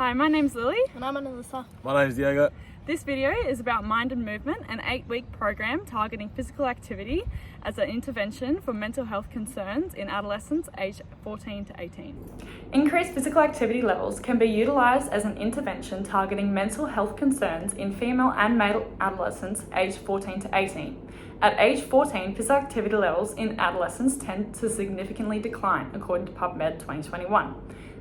Hi, my name's Lily. And I'm Alyssa. My name's Diego. This video is about Mind and Movement, an 8-week program targeting physical activity as an intervention for mental health concerns in adolescents aged 14 to 18. Increased physical activity levels can be utilised as an intervention targeting mental health concerns in female and male adolescents aged 14 to 18. At age 14, physical activity levels in adolescents tend to significantly decline, according to PubMed 2021.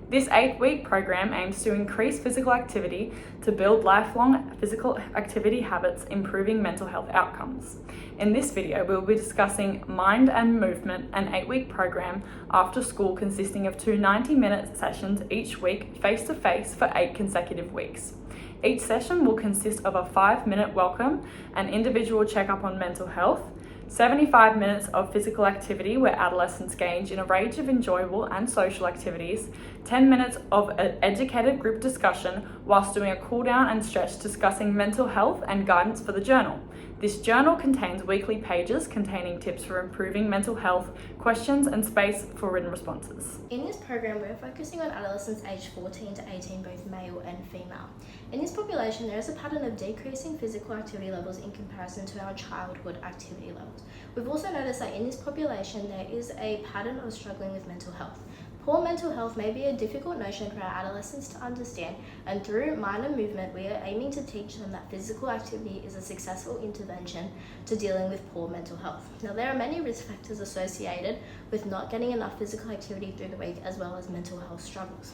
This 8-week program aims to increase physical activity to build lifelong physical activity habits, improving mental health outcomes. In this video, we'll be discussing Mind and Movement, an 8-week program after school consisting of 2 90-minute sessions each week, face-to-face for 8 consecutive weeks. Each session will consist of a 5-minute welcome, an individual checkup on mental health, 75 minutes of physical activity where adolescents engage in a range of enjoyable and social activities, 10 minutes of an educated group discussion whilst doing a cool down and stretch discussing mental health and guidance for the journal. This journal contains weekly pages containing tips for improving mental health, questions and space for written responses. In this program, we're focusing on adolescents aged 14 to 18, both male and female. In this population, there is a pattern of decreasing physical activity levels in comparison to our childhood activity levels. We've also noticed that in this population, there is a pattern of struggling with mental health. Poor mental health may be a difficult notion for our adolescents to understand, and through Mind and Movement, we are aiming to teach them that physical activity is a successful intervention to dealing with poor mental health. Now, there are many risk factors associated with not getting enough physical activity through the week, as well as mental health struggles.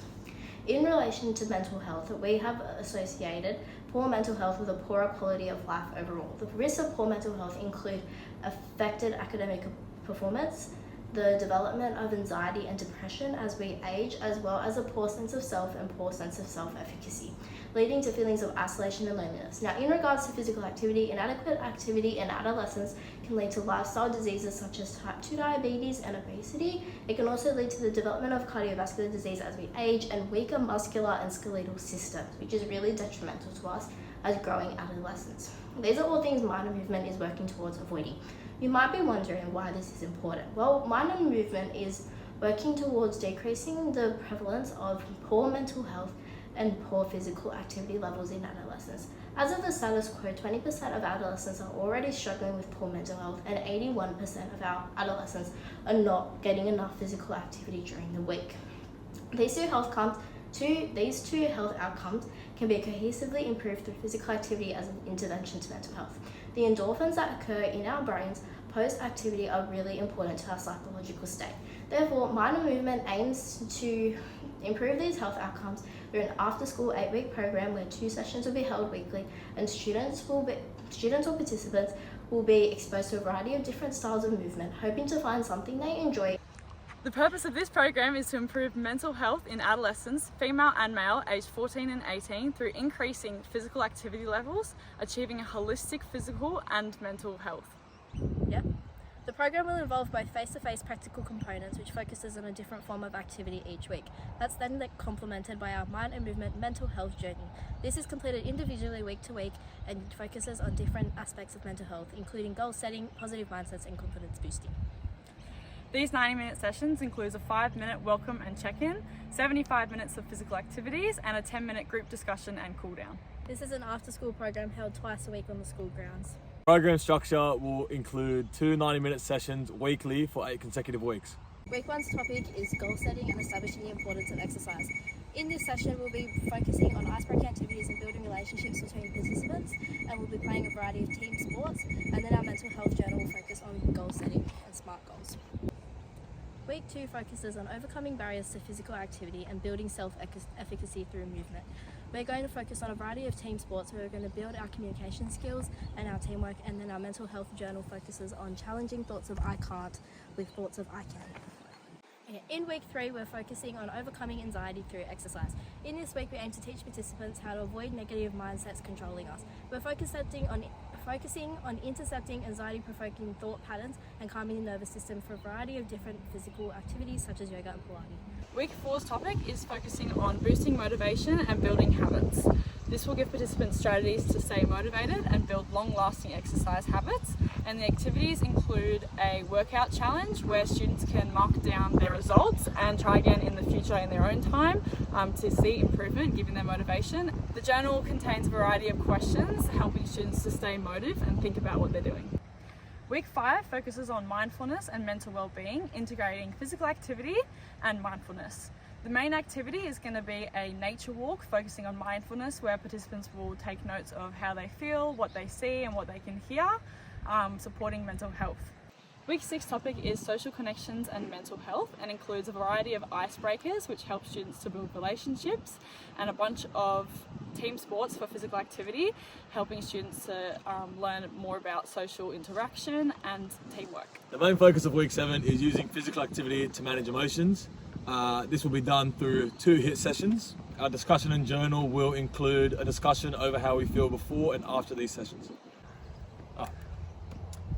In relation to mental health, we have associated poor mental health with a poorer quality of life overall. The risks of poor mental health include affected academic performance, the development of anxiety and depression as we age, as well as a poor sense of self and poor sense of self-efficacy, leading to feelings of isolation and loneliness. Now, in regards to physical activity, inadequate activity in adolescents can lead to lifestyle diseases such as type 2 diabetes and obesity. It can also lead to the development of cardiovascular disease as we age and weaker muscular and skeletal systems, which is really detrimental to us as growing adolescents. These are all things Mind and Movement is working towards avoiding. You might be wondering why this is important. Well, Mind and Movement is working towards decreasing the prevalence of poor mental health and poor physical activity levels in adolescents. As of the status quo, 20% of adolescents are already struggling with poor mental health, and 81% of our adolescents are not getting enough physical activity during the week. These two health outcomes can be cohesively improved through physical activity as an intervention to mental health. The endorphins that occur in our brains post-activity are really important to our psychological state. Therefore, Mind and Movement aims to improve these health outcomes through an after-school 8-week program where 2 sessions will be held weekly, and students or participants will be exposed to a variety of different styles of movement, hoping to find something they enjoy. The purpose of this program is to improve mental health in adolescents, female and male, aged 14 and 18, through increasing physical activity levels, achieving a holistic physical and mental health. Yep. The program will involve both face-to-face practical components, which focuses on a different form of activity each week. That's then complemented by our Mind and Movement mental health journey. This is completed individually week to week and focuses on different aspects of mental health, including goal setting, positive mindsets and confidence boosting. These 90-minute sessions includes a 5-minute welcome and check-in, 75 minutes of physical activities and a 10-minute group discussion and cool-down. This is an after-school program held twice a week on the school grounds. Program structure will include 2 90-minute sessions weekly for 8 consecutive weeks. Week 1's topic is goal setting and establishing the importance of exercise. In this session, we'll be focusing on icebreaking activities and building relationships between participants, and we'll be playing a variety of team sports, and then our mental health journal will focus on goal setting and SMART goals. Week 2 focuses on overcoming barriers to physical activity and building self-efficacy through movement. We're going to focus on a variety of team sports where we're going to build our communication skills and our teamwork, and then our mental health journal focuses on challenging thoughts of I can't with thoughts of I can. In week 3, we're focusing on overcoming anxiety through exercise. In this week, we aim to teach participants how to avoid negative mindsets controlling us. We're focusing on intercepting anxiety-provoking thought patterns and calming the nervous system for a variety of different physical activities such as yoga and Pilates. Week 4's topic is focusing on boosting motivation and building habits. This will give participants strategies to stay motivated and build long-lasting exercise habits. And the activities include a workout challenge where students can mark down their results and try again in the future in their own time to see improvement, given their motivation. The journal contains a variety of questions, helping students to stay motivated and think about what they're doing. Week 5 focuses on mindfulness and mental well-being, integrating physical activity and mindfulness. The main activity is going to be a nature walk focusing on mindfulness, where participants will take notes of how they feel, what they see and what they can hear, supporting mental health. Week 6 topic is social connections and mental health, and includes a variety of icebreakers which help students to build relationships, and a bunch of team sports for physical activity, helping students to learn more about social interaction and teamwork. The main focus of week 7 is using physical activity to manage emotions. This will be done through 2 HIIT sessions. Our discussion and journal will include a discussion over how we feel before and after these sessions.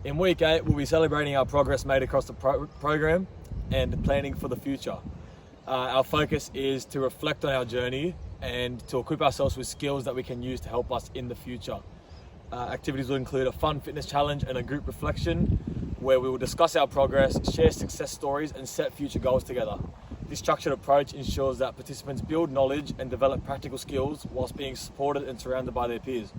In week 8, we'll be celebrating our progress made across the program and planning for the future. Our focus is to reflect on our journey and to equip ourselves with skills that we can use to help us in the future. Activities will include a fun fitness challenge and a group reflection, where we will discuss our progress, share success stories and set future goals together. This structured approach ensures that participants build knowledge and develop practical skills whilst being supported and surrounded by their peers.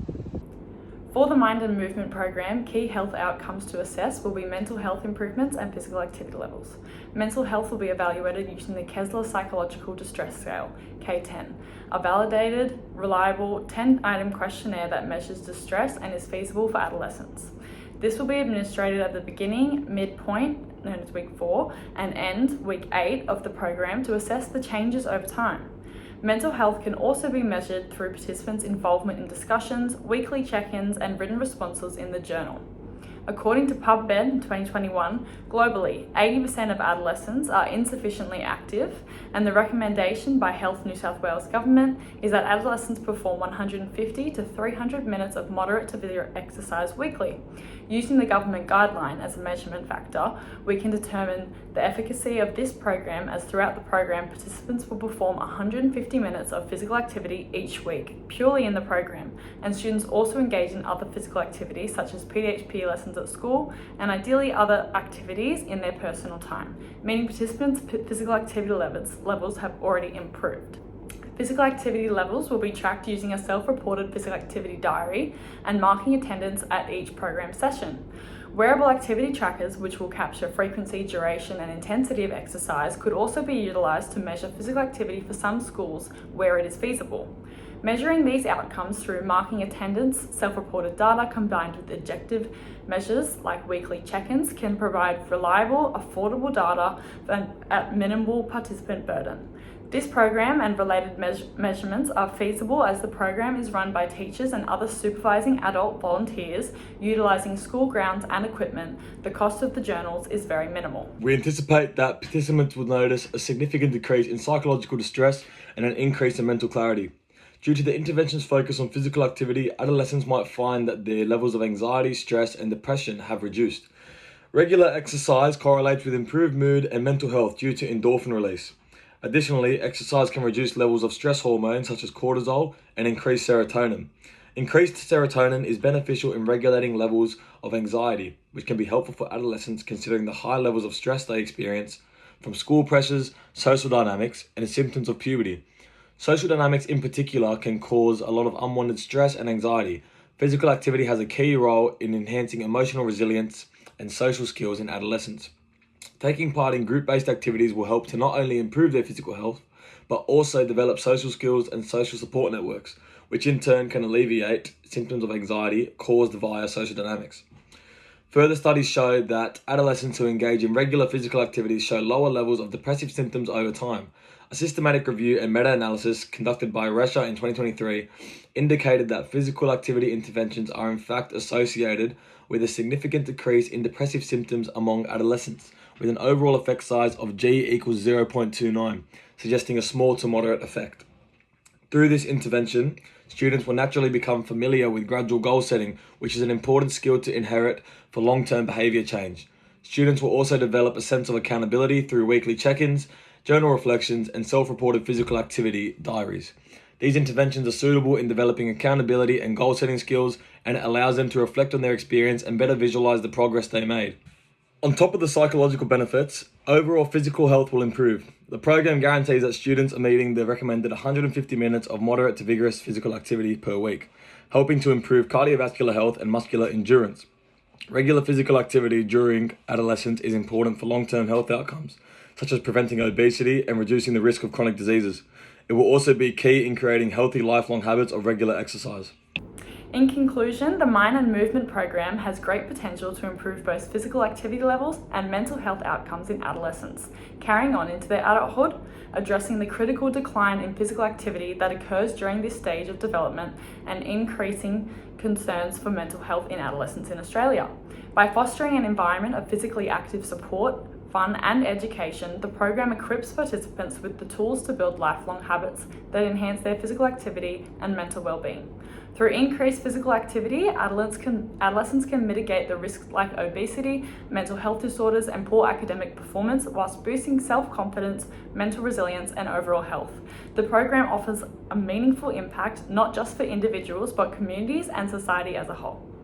For the Mind and Movement program, key health outcomes to assess will be mental health improvements and physical activity levels. Mental health will be evaluated using the Kessler Psychological Distress Scale, K10, a validated, reliable 10-item questionnaire that measures distress and is feasible for adolescents. This will be administered at the beginning, midpoint, known as week 4, and end, week 8 of the program to assess the changes over time. Mental health can also be measured through participants' involvement in discussions, weekly check-ins, and written responses in the journal. According to PubMed in 2021, globally, 80% of adolescents are insufficiently active, and the recommendation by Health New South Wales Government is that adolescents perform 150 to 300 minutes of moderate to severe exercise weekly. Using the government guideline as a measurement factor, we can determine the efficacy of this program, as throughout the program, participants will perform 150 minutes of physical activity each week, purely in the program, and students also engage in other physical activities such as PDHP lessons at school, and ideally other activities in their personal time, meaning participants' physical activity levels have already improved. Physical activity levels will be tracked using a self-reported physical activity diary and marking attendance at each program session. Wearable activity trackers, which will capture frequency, duration, and intensity of exercise, could also be utilised to measure physical activity for some schools where it is feasible. Measuring these outcomes through marking attendance, self-reported data combined with objective measures like weekly check-ins can provide reliable, affordable data at minimal participant burden. This program and related measurements are feasible as the program is run by teachers and other supervising adult volunteers utilising school grounds and equipment. The cost of the journals is very minimal. We anticipate that participants will notice a significant decrease in psychological distress and an increase in mental clarity. Due to the intervention's focus on physical activity, adolescents might find that their levels of anxiety, stress, and depression have reduced. Regular exercise correlates with improved mood and mental health due to endorphin release. Additionally, exercise can reduce levels of stress hormones such as cortisol and increase serotonin. Increased serotonin is beneficial in regulating levels of anxiety, which can be helpful for adolescents considering the high levels of stress they experience from school pressures, social dynamics, and symptoms of puberty. Social dynamics in particular can cause a lot of unwanted stress and anxiety. Physical activity has a key role in enhancing emotional resilience and social skills in adolescents. Taking part in group-based activities will help to not only improve their physical health, but also develop social skills and social support networks, which in turn can alleviate symptoms of anxiety caused via social dynamics. Further studies show that adolescents who engage in regular physical activities show lower levels of depressive symptoms over time. A systematic review and meta-analysis conducted by Resha in 2023 indicated that physical activity interventions are in fact associated with a significant decrease in depressive symptoms among adolescents, with an overall effect size of G equals 0.29, suggesting a small to moderate effect. Through this intervention, students will naturally become familiar with gradual goal setting, which is an important skill to inherit for long-term behaviour change. Students will also develop a sense of accountability through weekly check-ins, journal reflections, and self-reported physical activity diaries. These interventions are suitable in developing accountability and goal-setting skills, and it allows them to reflect on their experience and better visualize the progress they made. On top of the psychological benefits, overall physical health will improve. The program guarantees that students are meeting the recommended 150 minutes of moderate to vigorous physical activity per week, helping to improve cardiovascular health and muscular endurance. Regular physical activity during adolescence is important for long-term health outcomes, such as preventing obesity and reducing the risk of chronic diseases. It will also be key in creating healthy lifelong habits of regular exercise. In conclusion, the Mind and Movement program has great potential to improve both physical activity levels and mental health outcomes in adolescents, carrying on into their adulthood, addressing the critical decline in physical activity that occurs during this stage of development, and increasing concerns for mental health in adolescents in Australia. By fostering an environment of physically active support, fun and education, the program equips participants with the tools to build lifelong habits that enhance their physical activity and mental well-being. Through increased physical activity, adolescents can mitigate the risks like obesity, mental health disorders, and poor academic performance, whilst boosting self-confidence, mental resilience, and overall health. The program offers a meaningful impact not just for individuals, but communities and society as a whole.